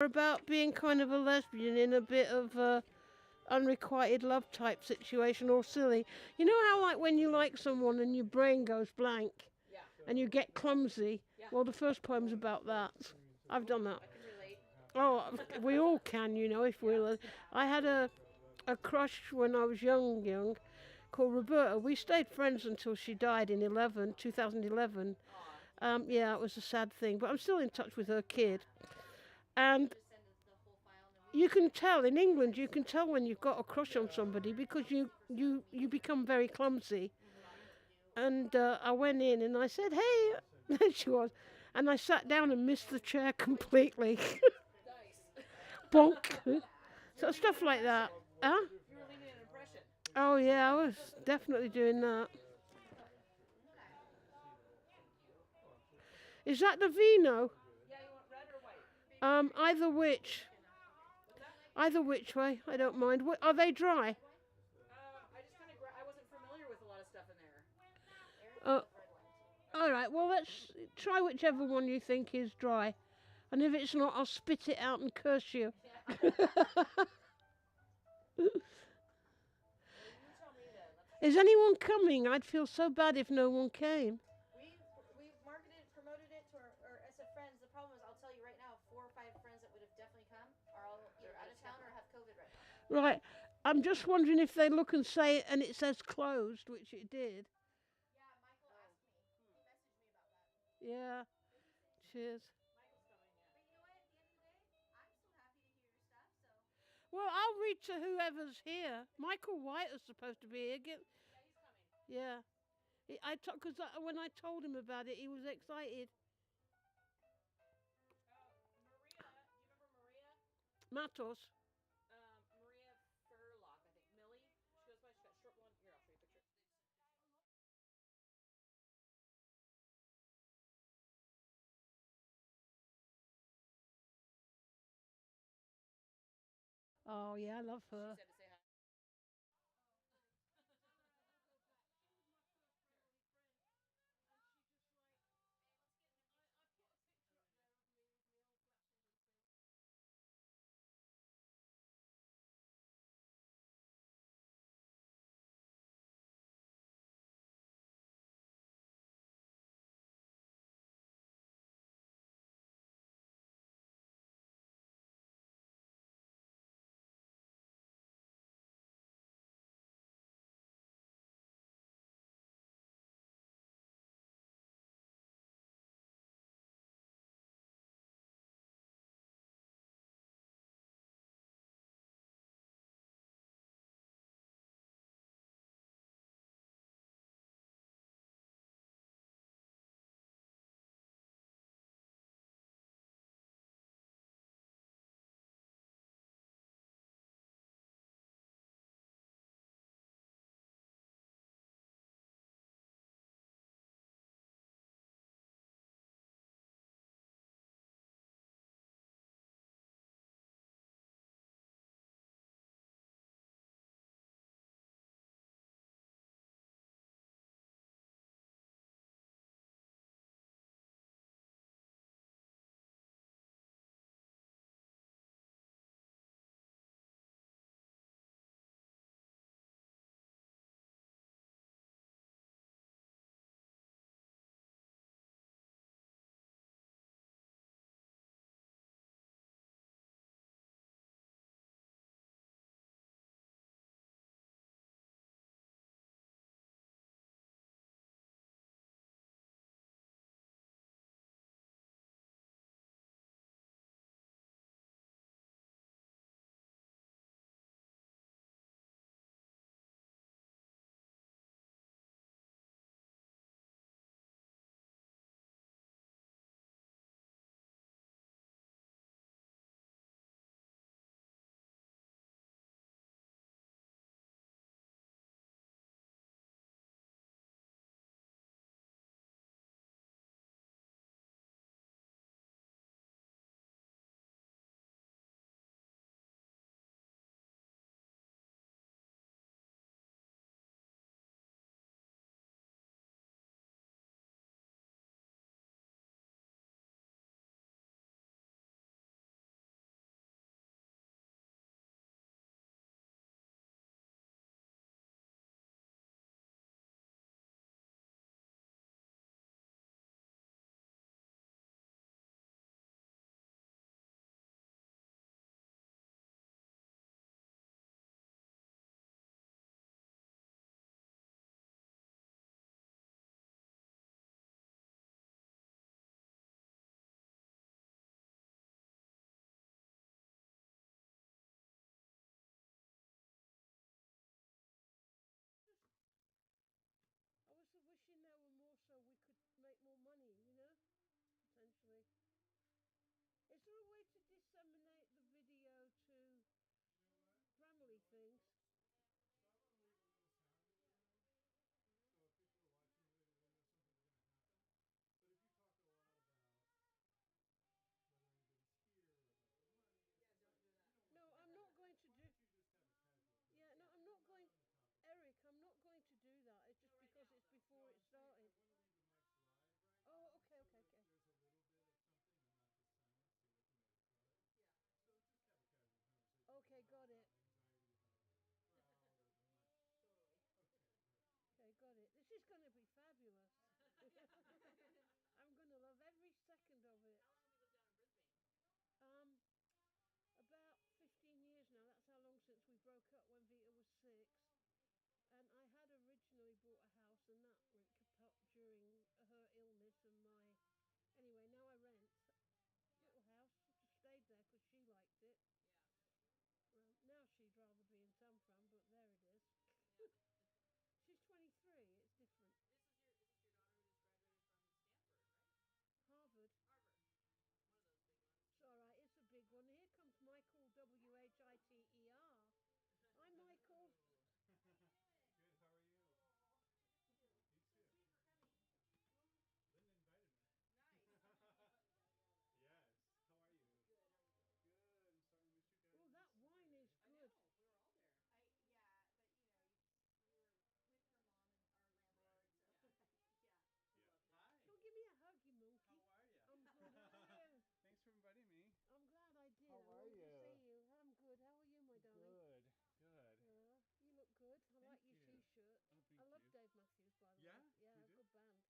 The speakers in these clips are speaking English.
About being kind of a lesbian in a bit of a unrequited love type situation or silly. You know how like when you like someone and your brain goes blank and you get clumsy? Well, the first poem's about that. I've done that. Oh, we all can, if we're. I had a crush when I was young, called Roberta. We stayed friends until she died in 2011. Yeah, it was a sad thing, but I'm still in touch with her kid. And you can tell in England, you can tell when you've got a crush on somebody because you become very clumsy. And I went in and I said, "Hey," there she was, and I sat down and missed the chair completely. Bonk. So stuff like that. Huh? Oh yeah, I was definitely doing that. Is that the vino? Either which. Either which way, I don't mind. Are they dry? Oh, all right. Well, let's try whichever one you think is dry, and if it's not, I'll spit it out and curse you. Is anyone coming? I'd feel so bad if no one came. Right. I'm just wondering if they look and say, and it says closed, which it did. Yeah. Cheers. Well, I'll read to whoever's here. Michael White is supposed to be here. Yeah. Because when I told him about it, he was excited. Matos. Oh yeah, I love her. broke up when Vita was 6. And I had originally bought a house, and that went kaput during her illness and my. Anyway, now I rent Yeah. little house. Just stayed there because she liked it. Yeah. Now she'd rather be in San Fran, but there it is. Yeah. She's 23. It's different. Is this your daughter who just graduated from Stanford, right? Harvard. Harvard. One of those big ones. It's all right. It's a big one. Here comes Michael Whiter. Hi, Michael. Hello. How you doing? Good, how are you? Oh, good to see you. You too. Thank you for coming. Linda invited me. Nice. You gotta go then. Yes. How are you? Good. How are you doing? Good. I'm sorry I missed you guys Oh, on that wine is Saturday. I good. know. We were all there. Yeah, but we were with her mom and our landlord, Right. so Yeah. yeah. She Yeah. loved it. Hi. Come give me a hug, you monkey. How are you? I'm good. How are you? Thanks for inviting me. I'm glad I did. How I are wanted to you? see you. I'm good. How are you, my darling? Good. Good. Yeah, you look good. I like Thank your you. t-shirt. Oh, thank I love you. Dave Matthews, by the Yeah? way. Yeah, You do? good band.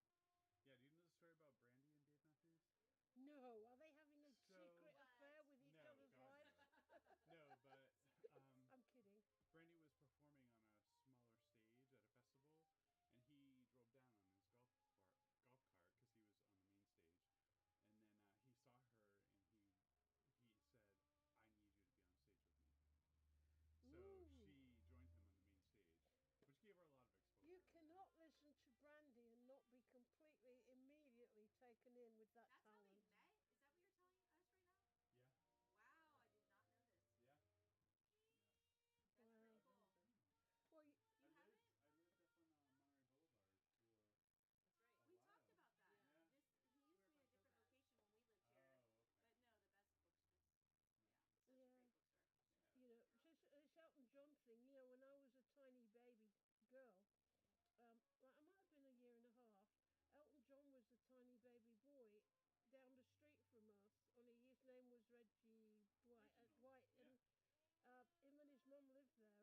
Yeah, they're great. Yeah, do you know the story about Brandy and Dave Matthews? No, are they having a So- secret What? affair with each No, other's God, wives? No, but I'm kidding. Brandy was performing on a smaller stage at a festival, and he drove down on his golf cart because he was on the main stage, and then he saw her and he said, "I need you to be on stage with me." So Ooh. she joined him on the main stage, which gave her a lot of exposure. You cannot listen to Brandy and not be completely, immediately taken in with that That's how we talent. met? Is that what you're telling us right now? Yeah, Wow, I did not know this. yeah, yeah. That's Wow. pretty I've cool. never been there. Well, You haven't? I lived up on Monterey Boulevard for That's right. a We while. talked about that. Yeah. He used We to were be in a from different Topaz. location when we lived here. Oh, okay. But no, the best bookstore. Nice. Yeah, such a yeah. great bookstore. Yeah. You know, just this Elton John thing. You know, when I was a tiny baby girl, like I might have been a year and a half. Elton John was a tiny baby boy down the street from us. Only his name was Reggie Dwight. Reginald. Dwight, Yeah. and him and his mum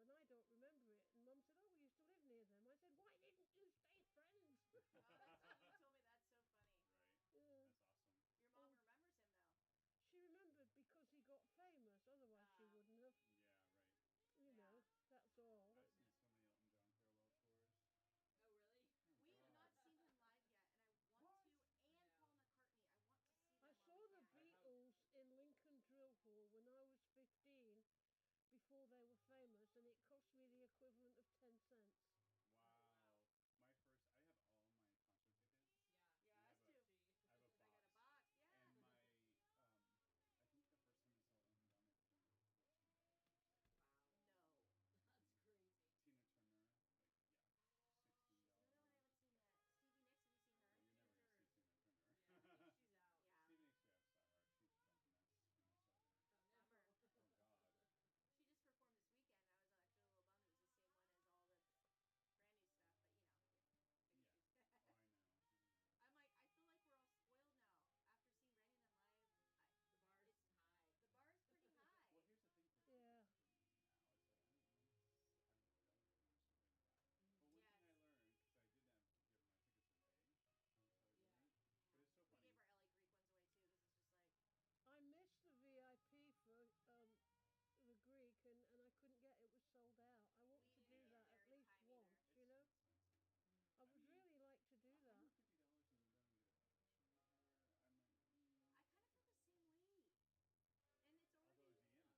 lived there, and I don't remember it. And Mum said, "Oh, we used to live near them." I said, "Why didn't you stay friends?" Oh, that's you told me that's so funny. Right. Yeah. That's awesome. Your mom Oh. remembers him though. She remembered because he got famous. Otherwise, she Ah. wouldn't have. Yeah, right. You know, Yeah. that's all. I've seen so many Elton John farewell tours. Oh, really? Oh, We have God. not seen him live yet, and I want What? to. And I Paul know. McCartney. I want to see them I while saw we the can. I have. Beatles in Lincoln Drill Hall when I was 15, before they were famous, and it cost me the equivalent of 10 cents. Wow. My first. I have all my concert tickets. Yeah. Yeah, I us have a- too. I have a I got a box. box. Yeah. And my. I think the first time I saw Elton John, I paid $14. Wow. No. That's crazy. Tina Turner, like yeah, $16. No, I haven't seen that. Stevie Nicks, have you seen her? Well, you're never gonna Sure. see Tina Turner. Yeah. She's out. Yeah. Stevie Nicks, yeah, sorry, she's gone to Mass when I saw her. Oh no. Bummer. Oh God. She just performed this weekend. I was actually a little bummed. It was the same one as all the Brandy stuff, but big Yeah. issue. Oh, I know. I feel like we're all spoiled now after seeing Brandy and them live. The bar's It's high. the bar's pretty high. Well, here's the thing for Yeah. tickets for me now. It's like I don't want to kind of go to something like that. But one thing I Yes. learned, because I did have give my tickets away, so I Yeah. didn't. But it's so We funny. gave our LA Greek ones away too because it's just like I missed the VIP for the Greek, and I couldn't get it. It was sold out. I want we to didn't do get that there at in least time once, either. It's you too know? expensive. I would really like to do that. $150 and then get a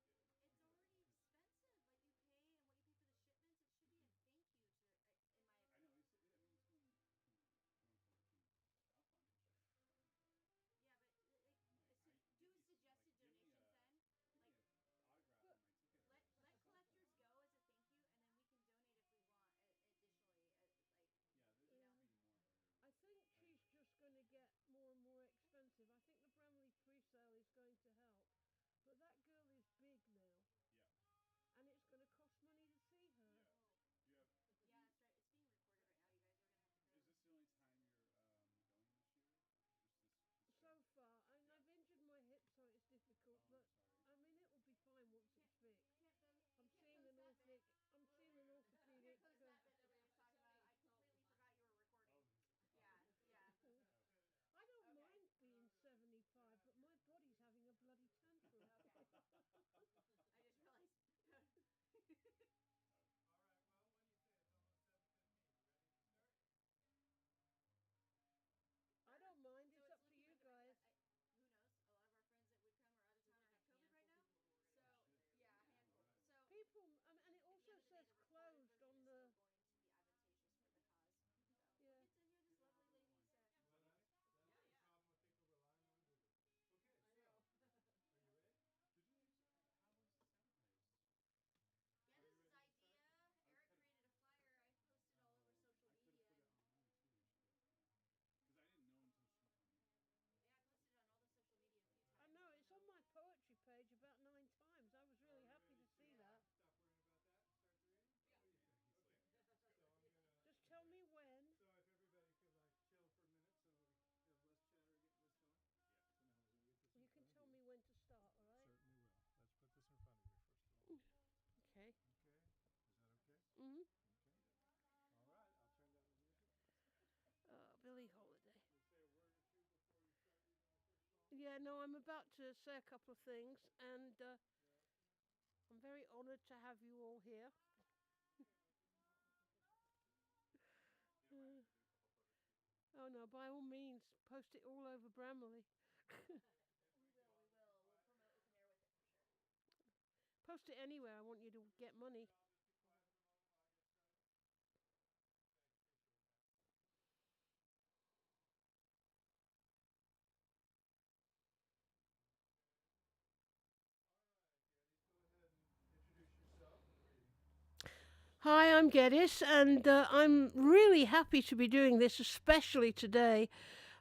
picture with her. I'm like, I kind of feel the same way. And it's although already Deanna did. it's already expensive. Like you pay and what you pay for the shipments, it should be a thank you to in my I know. opinion. I mean, someone from some stuff on it should be fine, but Yeah, but like give do me suggested give me donations then. give me Like a autograph But on my ticket. let or collectors something. go as beautiful, and it also At the end says of the day, closed regardless, on we're the. still going to be advantageous for the cause. So Yeah. get to hear this lovely lady's. Well, that's the problem with people relying on Google. Okay, I so know. are you ready? Didn't you? How was it advertised? Yeah, Are this you is ready to start? idea. Eric created a flyer. I posted all over social I could have media. put it online too. We should have. Because I didn't know until she told me. Yeah, I posted it on all the social media a few times. I know it's on my poetry page about 9 times. I was really Are we happy ready to see that. stop worrying about that and start the reading? Yeah. What do you think? He's Okay. like, let's go. So I'm gonna. Just tell me when. So if everybody could like chill for a minute, so we have less chatter getting this going. Yeah. So now we're gonna get this in You can front of tell you. me when to start, all right? Certainly will. Let's put this in front of you first of all. Okay. Okay. Is that okay? Mhm. Okay. All right. I'll turn down the music. Billie Holiday. You say a word or two before you start reading the first poem. Yeah, no, I'm about to say a couple of things, and Yeah. I'm very honoured to have you all here. You don't mind if we do a couple photos too? Oh no, by all means, post it all over Bramley. We will. We will. We'll promote open air with it for sure. Post it anywhere. I want you to get money. I'll just be quiet for a moment while I get started. Thanks. Appreciate that. Okay. All right, Geddes, go ahead and introduce yourself and the reading. Hi, I'm Geddes, and I'm really happy to be doing this, especially today.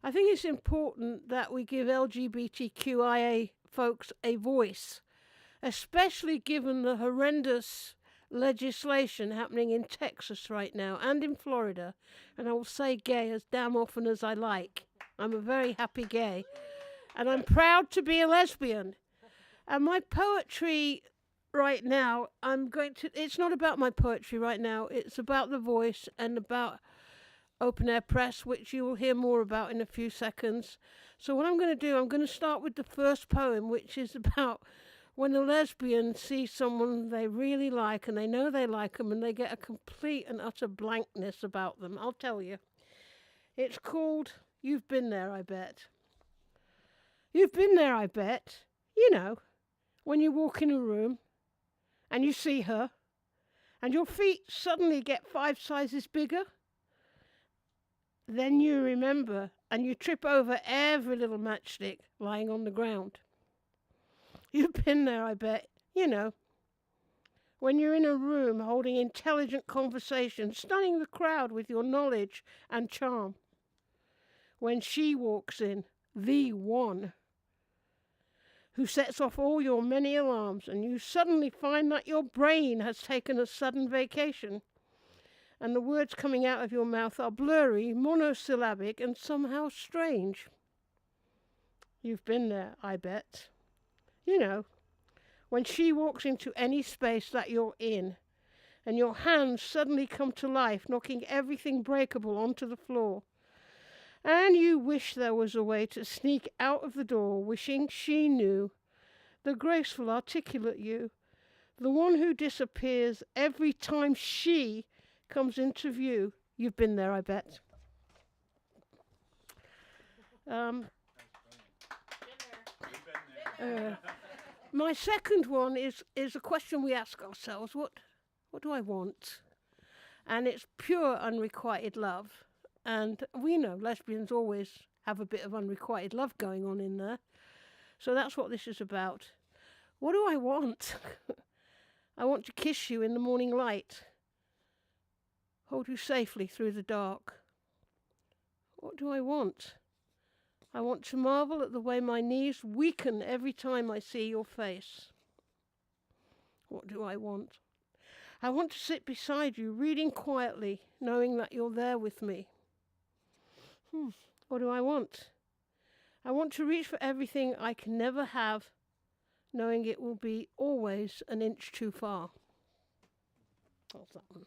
I think it's important that we give LGBTQIA folks a voice, especially given the horrendous legislation happening in Texas right now and in Florida. And I will say gay as damn often as I like. I'm a very happy gay, and I'm proud to be a lesbian. And my poetry right now, it's not about my poetry right now, it's about the voice and about open air press, which you will hear more about in a few seconds. So what I'm going to do, I'm going to start with the first poem, which is about when a lesbian sees someone they really like and they know they like them and they get a complete and utter blankness about them. I'll tell you. It's called You've Been There, I Bet. You've been there, I bet. You know, when you walk in a room and you see her and your feet suddenly get 5 sizes bigger. Then you remember and you trip over every little matchstick lying on the ground. You've been there, I bet. You know, when you're in a room holding intelligent conversation, stunning the crowd with your knowledge and charm. When she walks in, the one, who sets off all your many alarms, and you suddenly find that your brain has taken a sudden vacation, and the words coming out of your mouth are blurry, monosyllabic, and somehow strange. You've been there, I bet. You know, when she walks into any space that you're in, and your hands suddenly come to life, knocking everything breakable onto the floor. And you wish there was a way to sneak out of the door, wishing she knew. The graceful, articulate you, the one who disappears every time she comes into view. You've been there, I bet. Been there. My second one is a question we ask ourselves: what do I want? And it's pure unrequited love. And we know lesbians always have a bit of unrequited love going on in there. So that's what this is about. What do I want? I want to kiss you in the morning light. Hold you safely through the dark. What do I want? I want to marvel at the way my knees weaken every time I see your face. What do I want? I want to sit beside you, reading quietly, knowing that you're there with me. What do I want? I want to reach for everything I can never have, knowing it will be always an inch too far. That's that one.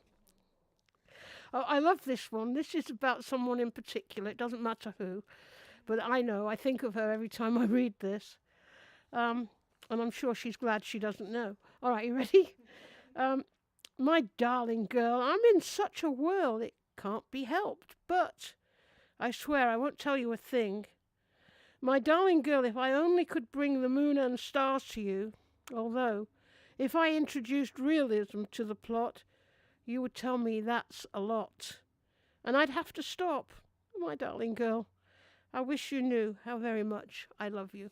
Oh, I love this one. This is about someone in particular. It doesn't matter who, but I know. I think of her every time I read this. And I'm sure she's glad she doesn't know. All right, you ready? My darling girl, I'm in such a whirl it can't be helped, but I swear I won't tell you a thing. My darling girl, if I only could bring the moon and stars to you, although If I introduced realism to the plot, you would tell me that's a lot. And I'd have to stop. My darling girl, I wish you knew how very much I love you.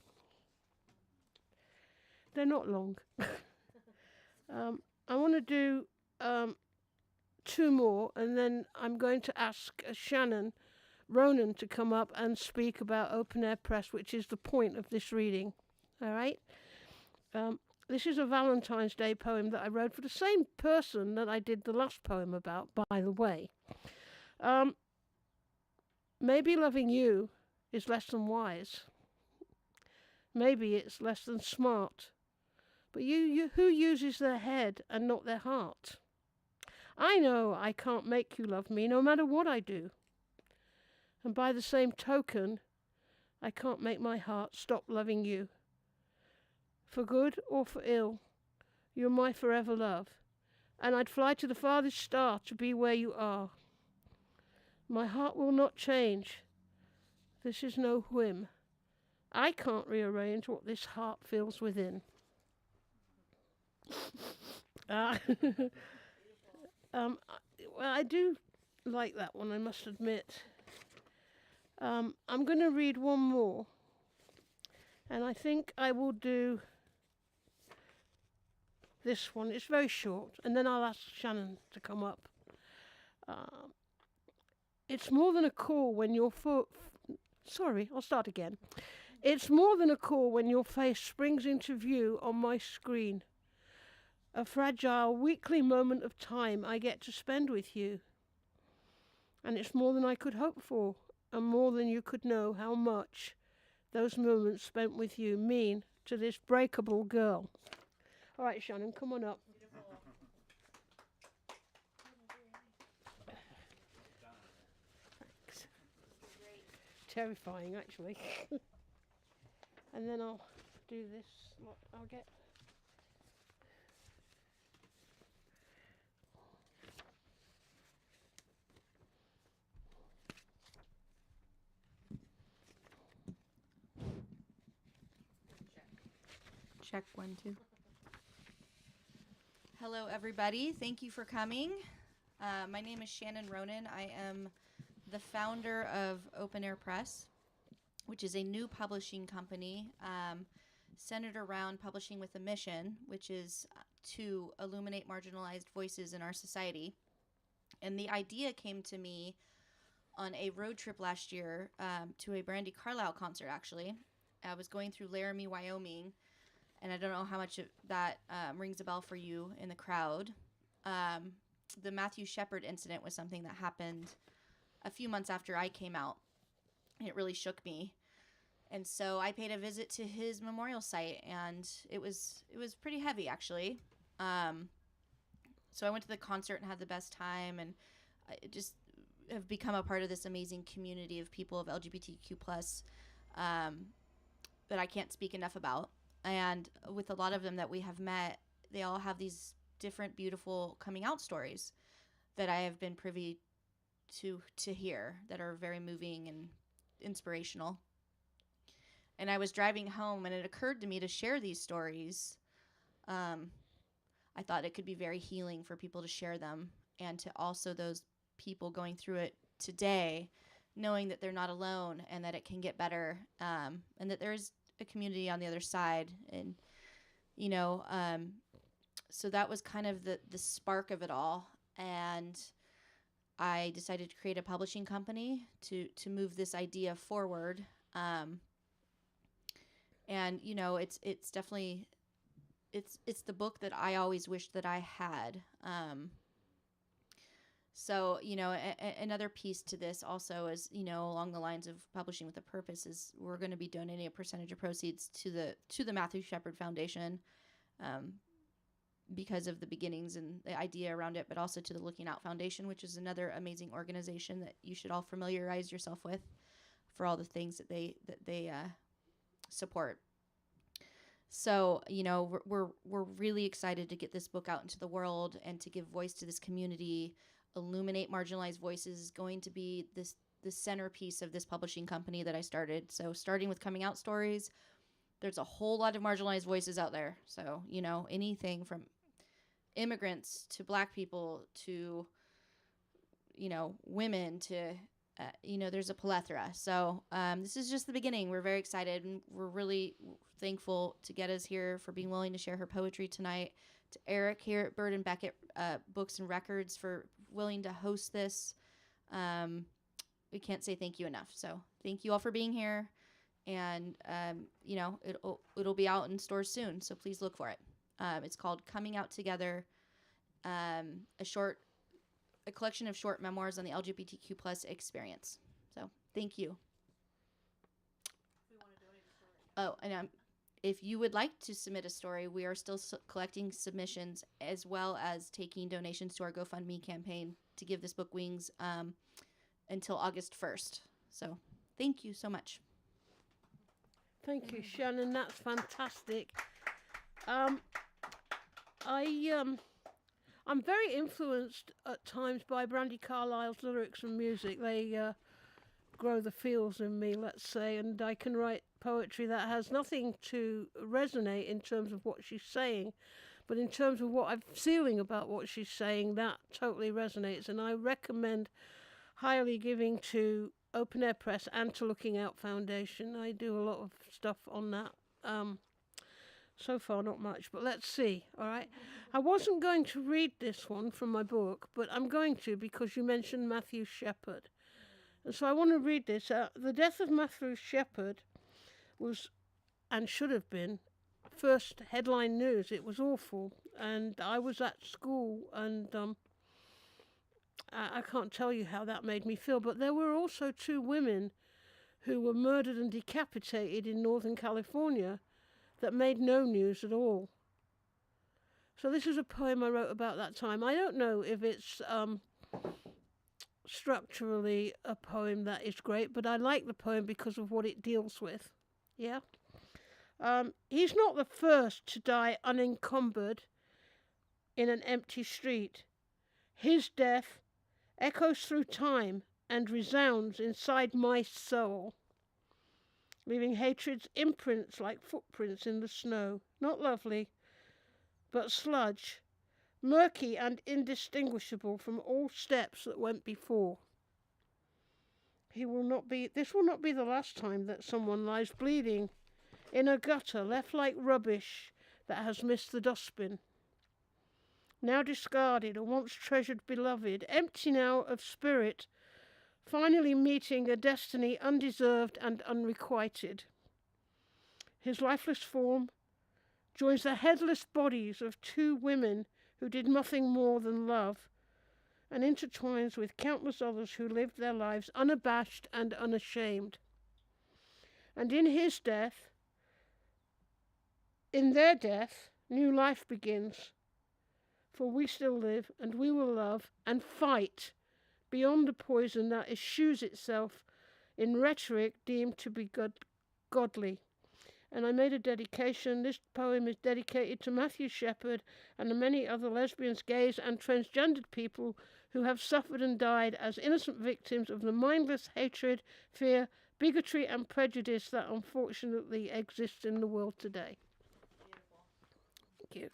They're not long. I want to do two more, and then I'm going to ask Shannon Ronan to come up and speak about open air press, which is the point of this reading. All right? This is a Valentine's Day poem that I wrote for the same person that I did the last poem about, by the way. Maybe loving you is less than wise. Maybe it's less than smart. But you who uses their head and not their heart? I know I can't make you love me no matter what I do. And by the same token, I can't make my heart stop loving you. For good or for ill, you're my forever love, and I'd fly to the farthest star to be where you are. My heart will not change. This is no whim. I can't rearrange what this heart feels within. Well, I do like that one, I must admit. I'm going to read one more, and I think I will do this one. It's very short, and then I'll ask Shannon to come up. It's more than a call when your Sorry, I'll start again. It's more than a call when your face springs into view on my screen. A fragile, weekly moment of time I get to spend with you. And it's more than I could hope for, and more than you could know how much those moments spent with you mean to this breakable girl. All right, Shannon, come on up. Thanks. Terrifying, actually. And then I'll do this. I'll get... Check 1, 2. Hello, everybody. Thank you for coming. My name is Shannon Ronan. I am the founder of Open Air Press, which is a new publishing company centered around publishing with a mission, which is to illuminate marginalized voices in our society. And the idea came to me on a road trip last year to a Brandy Carlisle concert, actually. I was going through Laramie, Wyoming, and I don't know how much that rings a bell for you in the crowd. The Matthew Shepard incident was something that happened a few months after I came out. It really shook me. And so I paid a visit to his memorial site, and it was pretty heavy, actually. So I went to the concert and had the best time, and I just have become a part of this amazing community of people of LGBTQ plus that I can't speak enough about. And with a lot of them that we have met, they all have these different beautiful coming out stories that I have been privy to hear that are very moving and inspirational. And I was driving home, and it occurred to me to share these stories. I thought it could be very healing for people to share them, and to also those people going through it today, knowing that they're not alone and that it can get better, and that there's a community on the other side. And, you know, so that was kind of the spark of it all. And I decided to create a publishing company to move this idea forward. And, you know, it's definitely, it's the book that I always wished that I had. So, you know, another piece to this also is, you know, along the lines of publishing with a purpose, is we're going to be donating a percentage of proceeds to the Matthew Shepard Foundation, because of the beginnings and the idea around it, but also to the Looking Out Foundation, which is another amazing organization that you should all familiarize yourself with for all the things that they support. So, you know, we're really excited to get this book out into the world and to give voice to this community. Illuminate marginalized voices is going to be the centerpiece of this publishing company that I started. So starting with coming out stories, there's a whole lot of marginalized voices out there. So, you know, anything from immigrants to Black people to, you know, women to, you know, there's a plethora. So this is just the beginning. We're very excited, and we're really thankful to Geddes here for being willing to share her poetry tonight, to Eric here at Bird and Beckett Books and Records for willing to host this. We can't say thank you enough. So thank you all for being here. And, you know, it'll be out in stores soon, so please look for it. It's called Coming Out Together, a collection of short memoirs on the LGBTQ plus experience. So thank you. Oh, and if you would like to submit a story, we are still collecting submissions as well as taking donations to our GoFundMe campaign to give this book wings until August 1st. So thank you so much. Thank you, Shannon. That's fantastic. I'm very influenced at times by Brandi Carlile's lyrics and music. They grow the feels in me, let's say, and I can write poetry that has nothing to resonate in terms of what she's saying, but in terms of what I'm feeling about what she's saying, that totally resonates. And I recommend highly giving to Open Air Press and to Looking Out Foundation. I do a lot of stuff on that. So far, not much, but let's see, all right? I wasn't going to read this one from my book, but I'm going to because you mentioned Matthew Shepard. And so I want to read this. The death of Matthew Shepard was, and should have been, first headline news. It was awful. And I was at school, and I can't tell you how that made me feel. But there were also 2 women who were murdered and decapitated in Northern California that made no news at all. So this is a poem I wrote about that time. I don't know if it's structurally a poem that is great, but I like the poem because of what it deals with. Yeah? He's not the first to die unencumbered in an empty street. His death echoes through time and resounds inside my soul, leaving hatred's imprints like footprints in the snow. Not lovely, but sludge, murky and indistinguishable from all steps that went before. This will not be the last time that someone lies bleeding in a gutter left like rubbish that has missed the dustbin. Now discarded, a once treasured beloved, empty now of spirit, finally meeting a destiny undeserved and unrequited. His lifeless form joins the headless bodies of 2 women who did nothing more than love, and intertwines with countless others who lived their lives unabashed and unashamed. And in their death, new life begins, for we still live and we will love and fight beyond the poison that eschews itself in rhetoric deemed to be godly. And I made a dedication. This poem is dedicated to Matthew Shepard and the many other lesbians, gays, and transgendered people who have suffered and died as innocent victims of the mindless hatred, fear, bigotry, and prejudice that unfortunately exists in the world today. Beautiful. Thank you.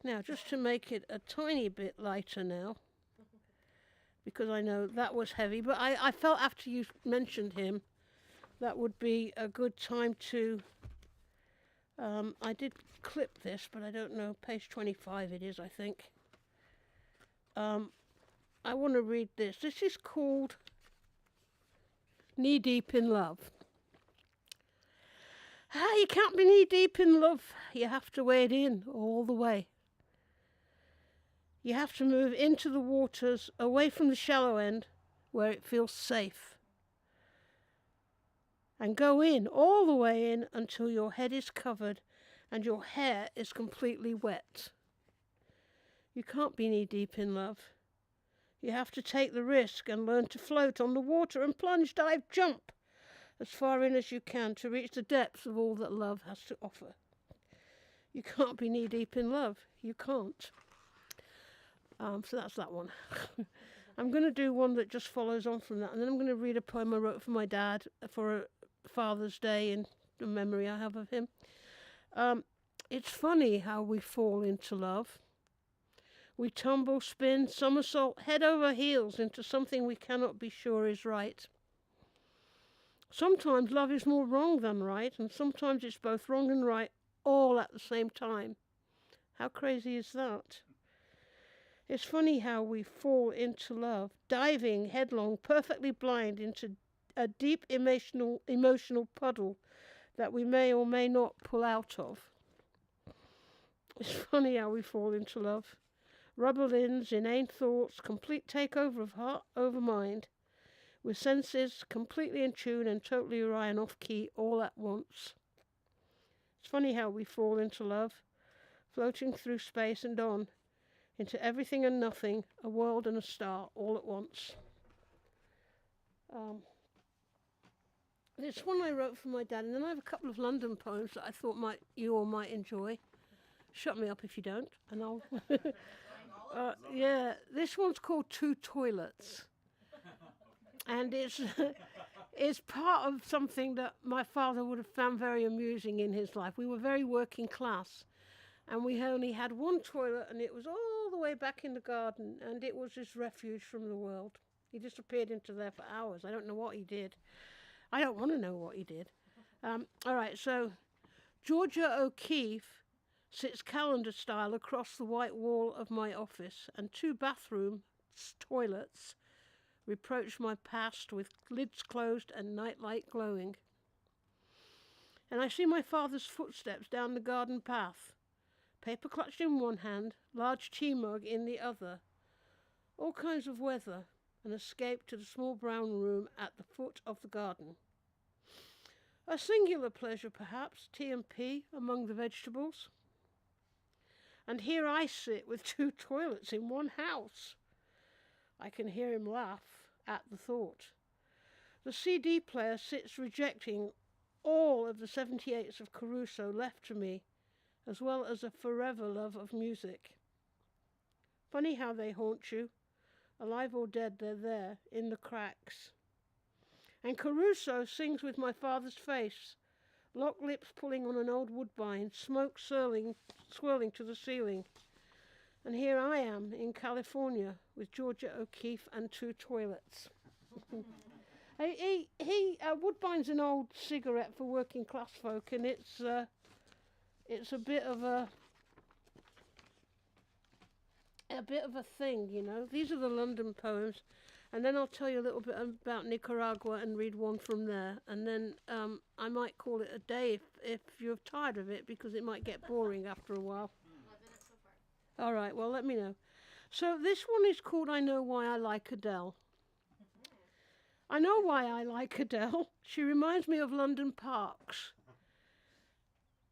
Now, just to make it a tiny bit lighter now, because I know that was heavy, but I felt after you mentioned him, that would be a good time to, I did clip this, but I don't know, page 25 it is, I think. I want to read this. This is called Knee Deep in Love. You can't be knee deep in love. You have to wade in all the way. You have to move into the waters, away from the shallow end, where it feels safe. And go in, all the way in, until your head is covered and your hair is completely wet. You can't be knee-deep in love. You have to take the risk and learn to float on the water and plunge, dive, jump as far in as you can to reach the depths of all that love has to offer. You can't be knee-deep in love. You can't. So that's that one. I'm going to do one that just follows on from that, and then I'm going to read a poem I wrote for my dad for Father's Day in the memory I have of him. It's funny how we fall into love. We tumble, spin, somersault, head over heels into something we cannot be sure is right. Sometimes love is more wrong than right, and sometimes it's both wrong and right all at the same time. How crazy is that? It's funny how we fall into love, diving headlong, perfectly blind into a deep emotional puddle that we may or may not pull out of. It's funny how we fall into love. Rubber-limbs, inane thoughts, complete takeover of heart over mind, with senses completely in tune and totally awry and off-key all at once. It's funny how we fall into love, floating through space and on, into everything and nothing, a world and a star all at once. This one I wrote for my dad, and then I have a couple of London poems that I thought you all might enjoy. Shut me up if you don't, and I'll... yeah, this one's called Two Toilets. And it's part of something that my father would have found very amusing in his life. We were very working class, and we only had one toilet, and it was all the way back in the garden, and it was his refuge from the world. He disappeared into there for hours. I don't know what he did. I don't want to know what he did. All right, so Georgia O'Keeffe sits calendar style across the white wall of my office, and two bathroom toilets reproach my past with lids closed and nightlight glowing. And I see my father's footsteps down the garden path, paper clutched in one hand, large tea mug in the other. All kinds of weather, an escape to the small brown room at the foot of the garden. A singular pleasure, perhaps, T&P among the vegetables. And here I sit with two toilets in one house. I can hear him laugh at the thought. The CD player sits rejecting all of the 78s of Caruso left to me, as well as a forever love of music. Funny how they haunt you. Alive or dead, they're there, in the cracks. And Caruso sings with my father's face, locked lips pulling on an old woodbine, smoke swirling to the ceiling. And here I am in California with Georgia O'Keeffe and two toilets. Woodbine's an old cigarette for working class folk, and it's a bit of a thing, you know. These are the London poems, and then I'll tell you a little bit about Nicaragua and read one from there, and then I might call it a day if you're tired of it, because it might get boring after a while. 11 minutes so far. All right, well, let me know. So this one is called I Know Why I Like Adele. I know why I like Adele. She reminds me of London parks.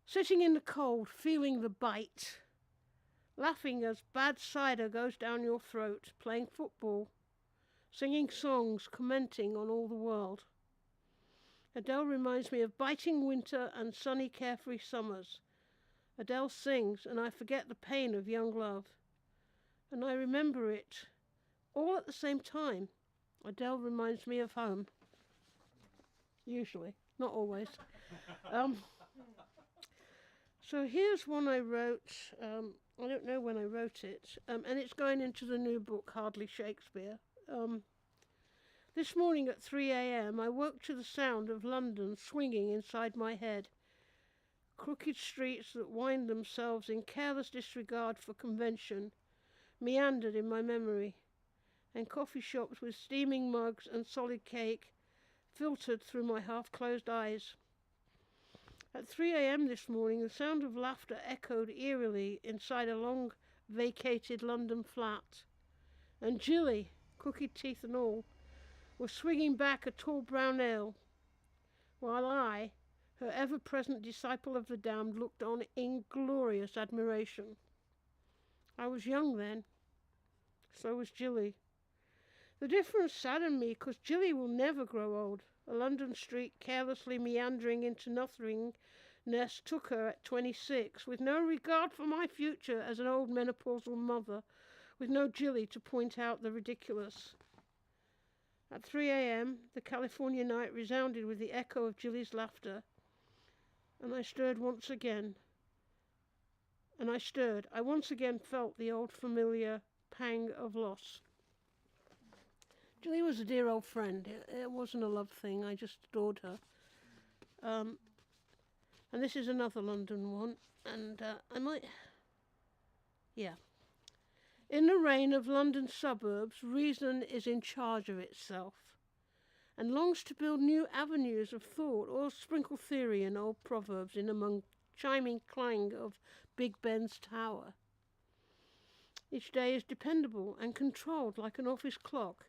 Sitting in the cold, feeling the bite. Laughing as bad cider goes down your throat, playing football. Singing songs, commenting on all the world. Adele reminds me of biting winter and sunny, carefree summers. Adele sings, and I forget the pain of young love. And I remember it all at the same time. Adele reminds me of home. Usually, not always. So here's one I wrote. I don't know when I wrote it. And it's going into the new book, Hardly Shakespeare. This morning at 3 a.m. I woke to the sound of London swinging inside my head. Crooked streets that wind themselves in careless disregard for convention meandered in my memory, and coffee shops with steaming mugs and solid cake filtered through my half-closed eyes. At 3 a.m. this morning, the sound of laughter echoed eerily inside a long-vacated London flat, and Jilly, crooked teeth and all, was swinging back a tall brown ale, while I, her ever-present disciple of the damned, looked on in glorious admiration. I was young then. So was Jilly. The difference saddened me, because Jilly will never grow old. A London street carelessly meandering into nothingness took her at 26, with no regard for my future as an old menopausal mother, with no Jilly to point out the ridiculous. At 3 a.m., the California night resounded with the echo of Jilly's laughter, And I stirred once again. And I stirred. I once again felt the old familiar pang of loss. Julie was a dear old friend. It wasn't a love thing. I just adored her. And this is another London one. And I might... Yeah. In the reign of London suburbs, reason is in charge of itself and longs to build new avenues of thought or sprinkle theory and old proverbs in among chiming clang of Big Ben's tower. Each day is dependable and controlled like an office clock,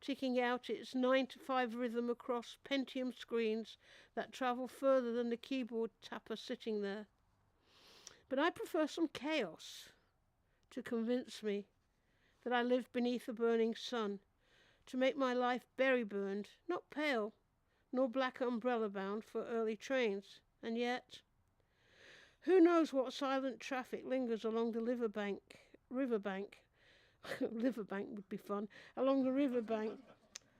ticking out its 9 to 5 rhythm across Pentium screens that travel further than the keyboard tapper sitting there. But I prefer some chaos to convince me that I live beneath a burning sun, to make my life berry-burned, not pale, nor black umbrella-bound for early trains. And yet, who knows what silent traffic lingers along the riverbank, liverbank would be fun, along the riverbank.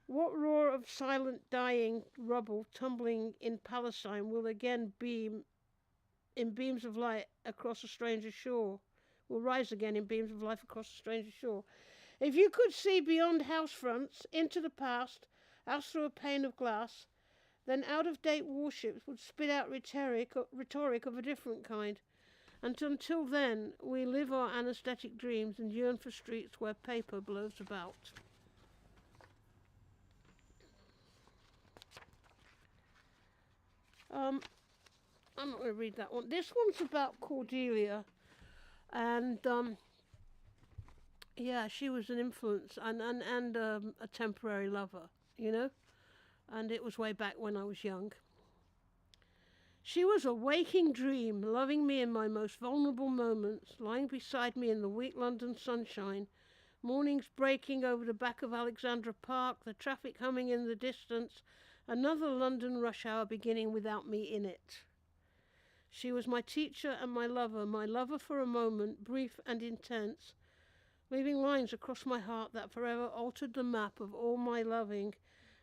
What roar of silent dying rubble tumbling in Palestine will again beam in beams of light across a stranger's shore, will rise again in beams of life across a stranger's shore. If you could see beyond house fronts, into the past, as through a pane of glass, then out-of-date warships would spit out rhetoric of a different kind. And until then, we live our anesthetic dreams and yearn for streets where paper blows about. I'm not going to read that one. This one's about Cordelia. And yeah, she was an influence and a temporary lover, you know, and it was way back when I was young. She was a waking dream, loving me in my most vulnerable moments, lying beside me in the weak London sunshine, mornings breaking over the back of Alexandra Park, the traffic humming in the distance, another London rush hour beginning without me in it. She was my teacher and my lover for a moment, brief and intense, leaving lines across my heart that forever altered the map of all my loving,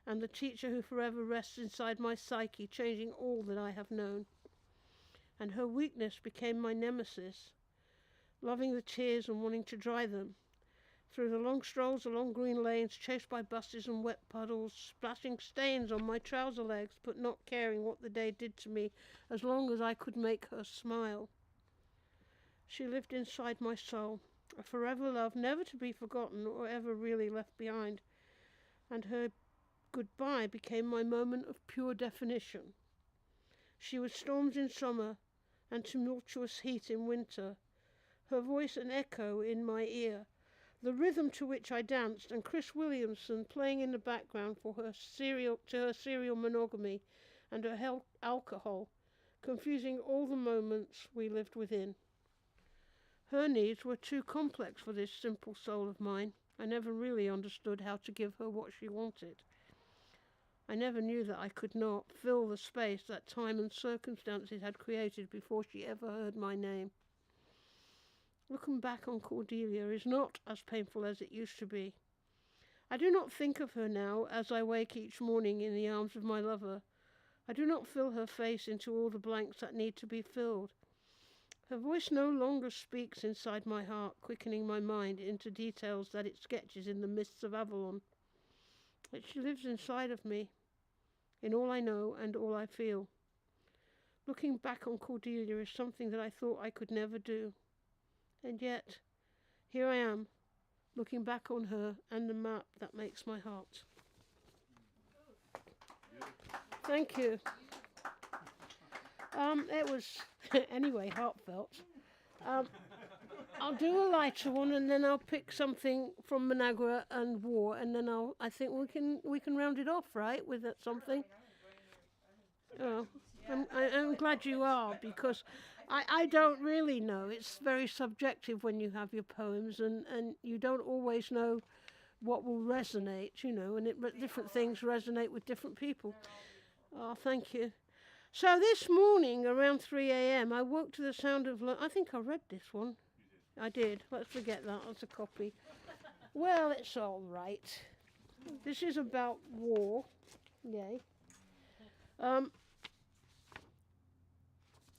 and the teacher who forever rests inside my psyche, changing all that I have known. And her weakness became my nemesis, loving the tears and wanting to dry them. Through the long strolls along green lanes, chased by buses and wet puddles, splashing stains on my trouser legs, but not caring what the day did to me, as long as I could make her smile. She lived inside my soul, a forever love, never to be forgotten or ever really left behind. And her goodbye became my moment of pure definition. She was storms in summer and tumultuous heat in winter, her voice an echo in my ear, the rhythm to which I danced, and Chris Williamson playing in the background for her serial monogamy and her alcohol, confusing all the moments we lived within. Her needs were too complex for this simple soul of mine. I never really understood how to give her what she wanted. I never knew that I could not fill the space that time and circumstances had created before she ever heard my name. Looking back on Cordelia is not as painful as it used to be. I do not think of her now as I wake each morning in the arms of my lover. I do not fill her face into all the blanks that need to be filled. Her voice no longer speaks inside my heart, quickening my mind into details that it sketches in the mists of Avalon. But she lives inside of me, in all I know and all I feel. Looking back on Cordelia is something that I thought I could never do. And yet, here I am, looking back on her and the map that makes my heart. Thank you. It was, anyway, heartfelt. I'll do a lighter one, and then I'll pick something from Managua and War, and then I think we can round it off, right, with that something. Oh, I'm glad you are, because I don't really know. It's very subjective when you have your poems, and you don't always know what will resonate, you know, and different things resonate with different people. Oh, thank you. So this morning, around 3 a.m., I woke to the sound of... I think I read this one. I did. Let's forget that. That's a copy. Well, it's all right. This is about war. Yay.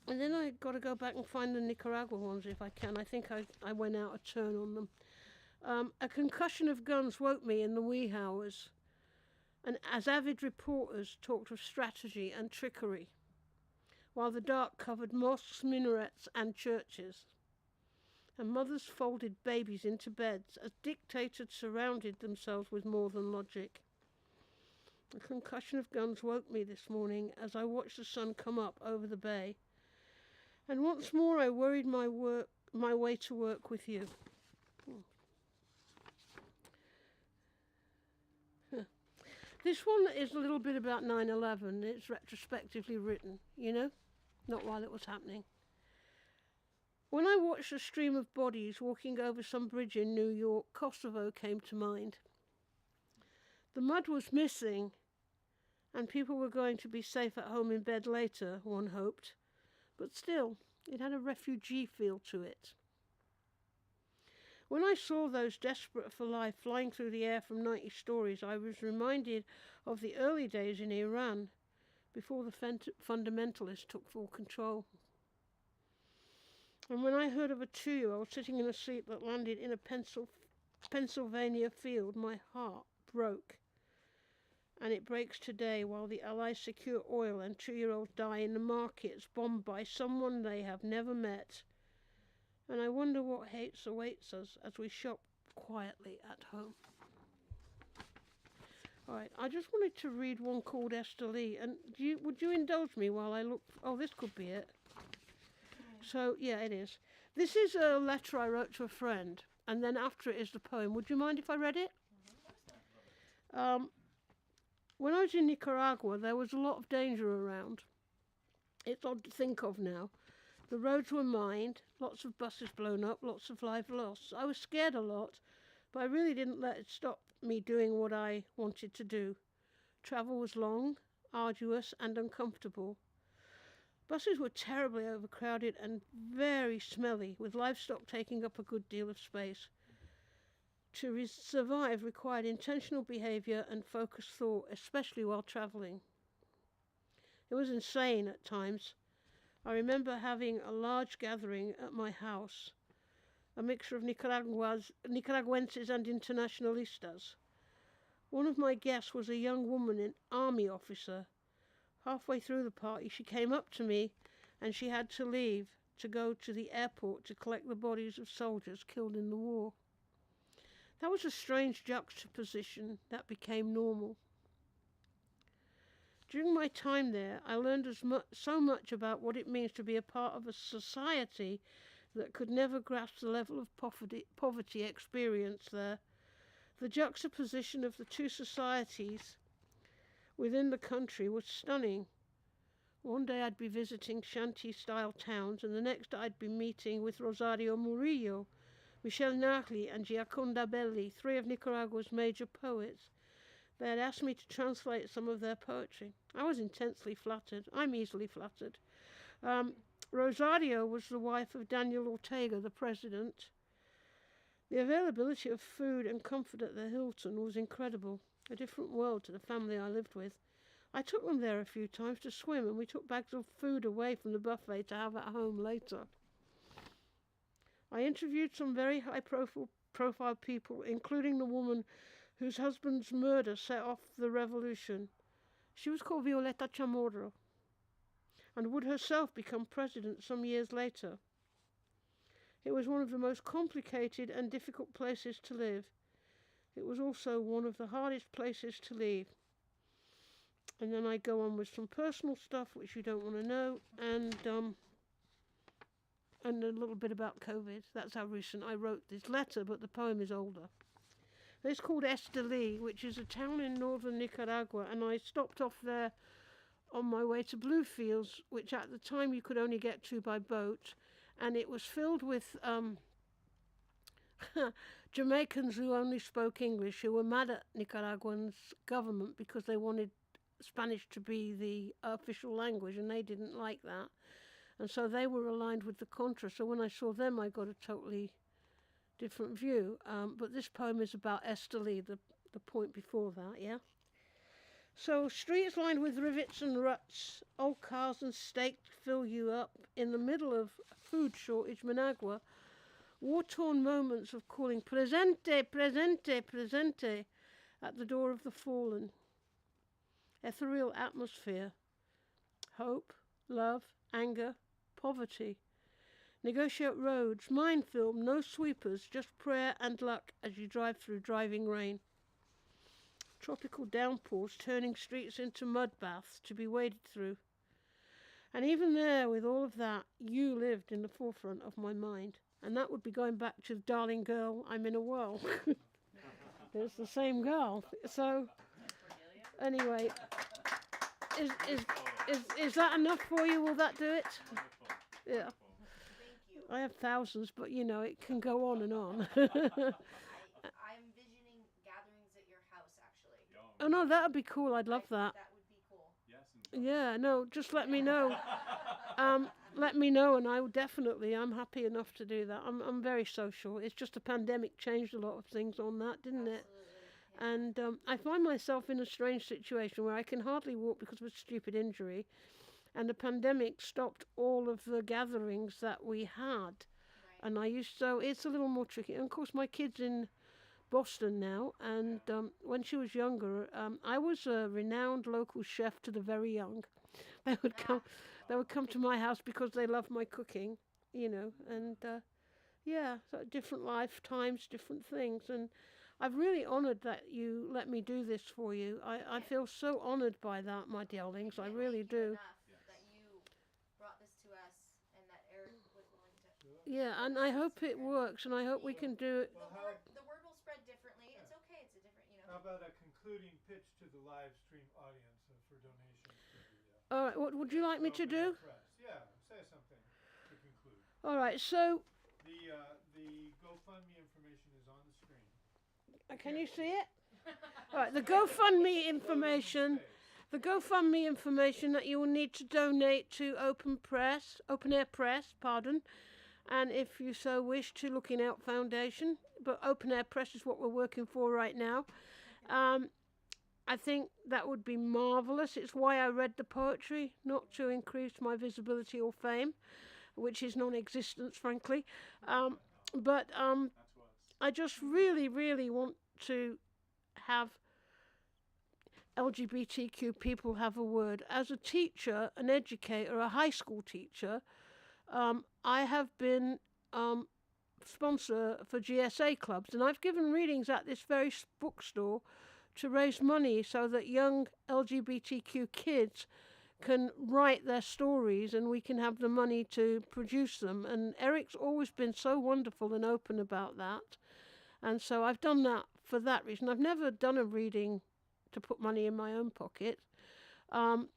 And then I got to go back and find the Nicaragua ones if I can. I think I went out a turn on them. A concussion of guns woke me in the wee hours, and as avid reporters talked of strategy and trickery, while the dark covered mosques, minarets, and churches, and mothers folded babies into beds as dictators surrounded themselves with more than logic. A concussion of guns woke me this morning as I watched the sun come up over the bay, and once more I worried my way to work with you. This one is a little bit about 9/11. It's retrospectively written, not while it was happening. When I watched a stream of bodies walking over some bridge in New York, Kosovo came to mind. The mud was missing, and people were going to be safe at home in bed later, one hoped, but still, it had a refugee feel to it. When I saw those desperate for life flying through the air from 90 stories, I was reminded of the early days in Iran, before the fundamentalists took full control. And when I heard of a 2-year-old sitting in a seat that landed in a Pennsylvania field, my heart broke. And it breaks today while the Allies secure oil and 2-year-olds die in the markets, bombed by someone they have never met. And I wonder what hates awaits us as we shop quietly at home. All right, I just wanted to read one called Esther Lee. And would you indulge me while I look? Oh, this could be it. So, yeah, it is. This is a letter I wrote to a friend, and then after it is the poem. Would you mind if I read it? When I was in Nicaragua, there was a lot of danger around. It's odd to think of now. The roads were mined, lots of buses blown up, lots of lives lost. I was scared a lot, but I really didn't let it stop me doing what I wanted to do. Travel was long, arduous, and uncomfortable. Buses were terribly overcrowded and very smelly, with livestock taking up a good deal of space. To survive required intentional behaviour and focused thought, especially while travelling. It was insane at times. I remember having a large gathering at my house, a mixture of Nicaraguenses and internationalistas. One of my guests was a young woman, an army officer. Halfway through the party, she came up to me and she had to leave to go to the airport to collect the bodies of soldiers killed in the war. That was a strange juxtaposition that became normal. During my time there, I learned so much about what it means to be a part of a society that could never grasp the level of poverty experienced there. The juxtaposition of the two societies within the country was stunning. One day I'd be visiting shanty-style towns, and the next I'd be meeting with Rosario Murillo, Michel Nagli, and Gioconda Belli, 3 of Nicaragua's major poets. They had asked me to translate some of their poetry. I was intensely flattered. I'm easily flattered. Rosario was the wife of Daniel Ortega, the president. The availability of food and comfort at the Hilton was incredible, a different world to the family I lived with. I took them there a few times to swim, and we took bags of food away from the buffet to have at home later. I interviewed some very high-profile people, including the woman whose husband's murder set off the revolution. She was called Violeta Chamorro, and would herself become president some years later. It was one of the most complicated and difficult places to live. It was also one of the hardest places to leave. And then I go on with some personal stuff which you don't want to know, and a little bit about COVID. That's how recent I wrote this letter, but the poem is older. It's called Esther Lee, which is a town in northern Nicaragua, and I stopped off there on my way to Bluefields, which at the time you could only get to by boat, and it was filled with Jamaicans who only spoke English, who were mad at Nicaraguan's government because they wanted Spanish to be the official language, and they didn't like that. And so they were aligned with the Contra. So when I saw them, I got a totally different view. But this poem is about Esther Lee, the point before that, yeah? So, streets lined with rivets and ruts, old cars and steaks fill you up in the middle of food shortage Managua. War-torn moments of calling presente, presente, presente at the door of the fallen. Ethereal atmosphere. Hope, love, anger, poverty. Negotiate roads, minefield, no sweepers, just prayer and luck as you drive through driving rain. Tropical downpours turning streets into mud baths to be waded through. And even there, with all of that, you lived in the forefront of my mind. And that would be going back to Darling Girl, I'm in a Whirl. It's the same girl. So, anyway, is that enough for you? Will that do it? Yeah. I have thousands, but you know, it can go on and on. I'm envisioning gatherings at your house, actually. Oh no, that would be cool. I'd love that. That would be cool. Yes. Yeah, no, just let me know. Let me know, and I will definitely. I'm happy enough to do that. I'm very social. It's just a pandemic changed a lot of things on that, didn't it? Yeah. And I find myself in a strange situation where I can hardly walk because of a stupid injury, and the pandemic stopped all of the gatherings that we had. Right. And so it's a little more tricky. And of course, my kid's in Boston now, and when she was younger, I was a renowned local chef to the very young. They would come to my house because they loved my cooking, you know, and yeah, so different lifetimes, different things, and I've really honoured that you let me do this for you. I feel so honoured by that, my darlings. I really do. That you brought this to us, and that Eric was willing to. Yeah, and I hope it works, and I hope we can do it. The word will spread differently. It's okay. It's a different, you know. How about a concluding pitch to the live stream audience for donations to the All right, what would you like me to do? press? Yeah, say something to conclude. All right, so The GoFundMe information is on the screen. can you see it? All right, the GoFundMe information. The GoFundMe information that you will need to donate to Open Air Press, and if you so wish to Looking Out Foundation, but Open Air Press is what we're working for right now. I think that would be marvellous. It's why I read the poetry, not to increase my visibility or fame, which is non-existent, frankly. But I just really, really want to have LGBTQ people have a word. As a teacher, an educator, a high school teacher, I have been sponsor for GSA clubs, and I've given readings at this very bookstore to raise money so that young LGBTQ kids can write their stories and we can have the money to produce them. And Eric's always been so wonderful and open about that. And so I've done that for that reason. I've never done a reading to put money in my own pocket. I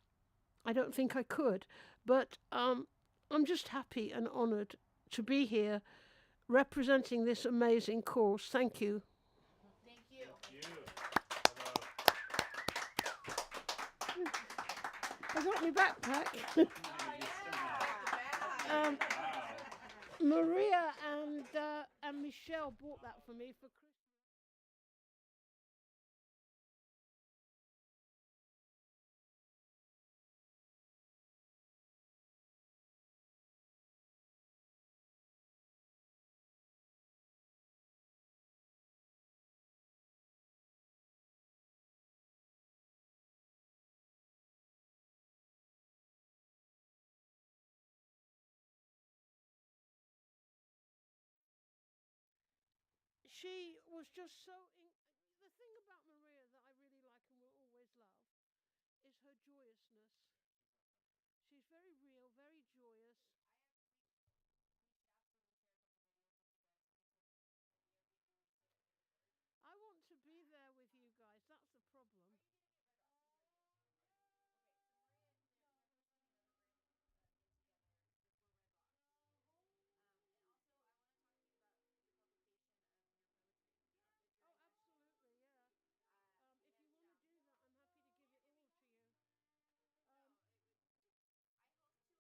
don't think I could. But I'm just happy and honoured to be here representing this amazing cause. Thank you. Thank you. I got my backpack. Maria and Michelle bought that for me for Christmas. She was just so. The thing about Maria that I really like and will always love is her joyousness. She's very real, very joyous. I want to be there with you guys. That's the problem. Oh, absolutely, yeah. If you want to do that, I'm happy to give it all to you. Um,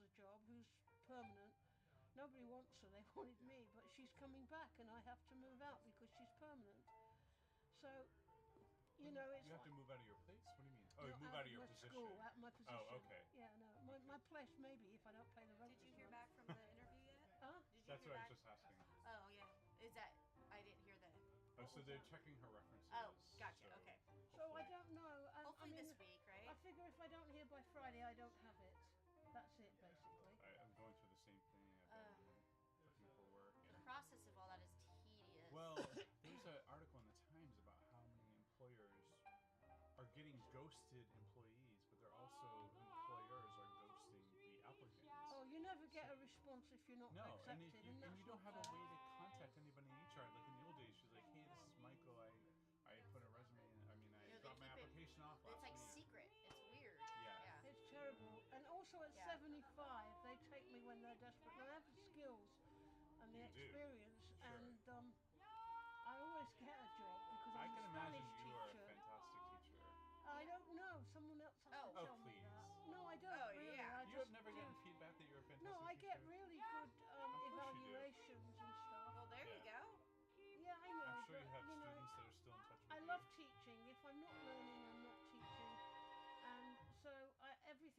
the job, who's permanent. Nobody wants her, they wanted me, but she's coming back and I have to move out because she's permanent. So, you know, it's You have like, to move out of your place? What do you mean? Oh, you no, move out of your my position. school, out of my position. Oh, okay. Yeah, no, my place maybe if I don't pay the rent. Did you this hear month. back from the interview yet? Huh? Did you That's hear what I back? was just asking. Oh yeah. Is that? I didn't hear that. Oh, so they're checking her references. Oh, gotcha. So Okay. So I hopefully- don't know. Hopefully I mean, this week, right? I figure if I don't hear by Friday, I don't have it. That's it, basically. I'm going through the same thing. I've been looking for work. The And, process of all that is tedious. well, there's an article in the Times about how many employers are getting ghosted employees, but they're also employers are ghosting the applicants. Oh, you never get a response if you're not No, and, accepted, and that's you don't not have a fair. way to contact anybody in HR. Like in the old days, she's like, "Hey, this is Michael. I put a resume in. I mean, I You know, they dropped my keep it- application off last it's like week." secret. It's weird. Yeah. It's terrible. And also at Yeah. 75, they take me when they're desperate. And I have the skills and the You do. experience, Sure. and I always get a